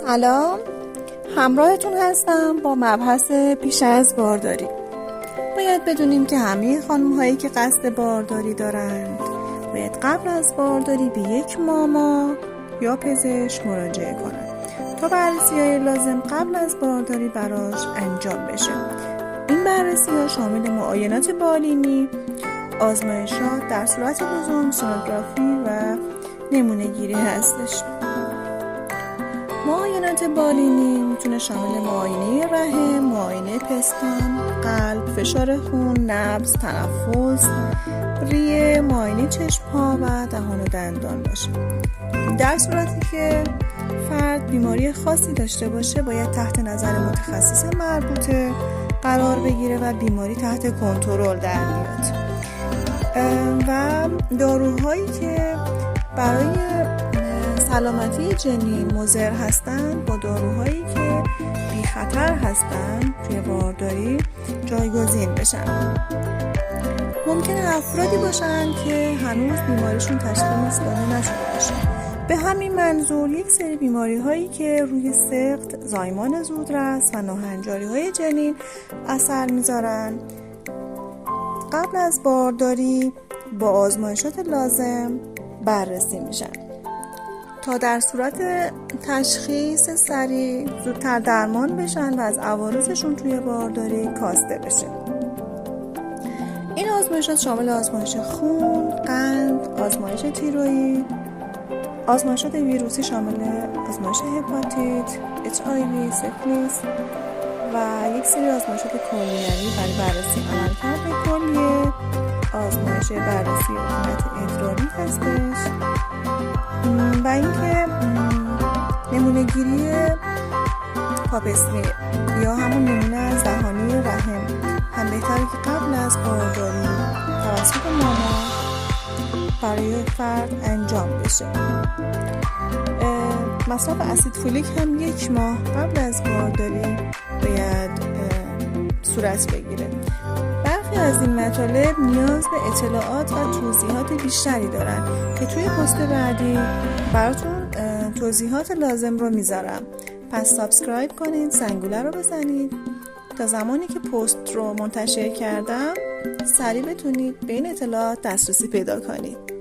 سلام، همراهتون هستم با مبحث پیش از بارداری. باید بدونیم که همه خانم هایی که قصد بارداری دارند باید قبل از بارداری به یک ماما یا پزشک مراجعه کنند تا بررسی های لازم قبل از بارداری براش انجام بشه. این بررسی ها شامل معاینات بالینی، آزمایشات در صورت لزوم، سونوگرافی و نمونه گیری هستش. معاینات بالینی میتونه شامل معاینه رحم، معاینه پستان، قلب، فشار خون، نبض، تنفس، ریه، معاینه چشم‌ها و دهان و دندان باشه. در صورتی که فرد بیماری خاصی داشته باشه باید تحت نظر متخصص مربوطه قرار بگیره و بیماری تحت کنترل در میاد. و داروهایی که برای سلامتی جنین مضر هستند با داروهایی که بی خطر هستند توی بارداری جایگزین بشن. ممکنه افرادی باشن که هنوز بیماریشون تشخیص داده نشده باشه. به همین منظور یک سری بیماری هایی که روی سقط، زایمان زودرس و ناهنجاری های جنین اثر میذارن قبل از بارداری با آزمایشات لازم بررسی میشن تا در صورت تشخیص سریع زودتر درمان بشن و از عوارضشون توی بارداری کاسته بشه. این آزمایشات شامل آزمایش خون، قند، آزمایش تیروئید، آزمایشات ویروسی شامل آزمایش هپاتیت، HIV، سفلیس و یک سری آزمایشات کلیوی برای بررسی عملکرد کلیه، آزمایش بررسی عفونت ادراری هستش و اینکه نمونه گیری پاپ اسمیر یا همون نمونه از دهانی رحم هم بهتره که قبل از بارداری توسط ماما برای فرد انجام بشه. مصرف اسید فولیک هم 1 ماه قبل از بارداری باید صورت بگیره. برخی از این مطالب نیاز به اطلاعات و توضیحات بیشتری دارن که توی پست بعدی براتون توضیحات لازم رو میذارم. پس سابسکرایب کنید، زنگوله رو بزنید تا زمانی که پست رو منتشر کردم سریع بتونید به این اطلاعات دسترسی پیدا کنید.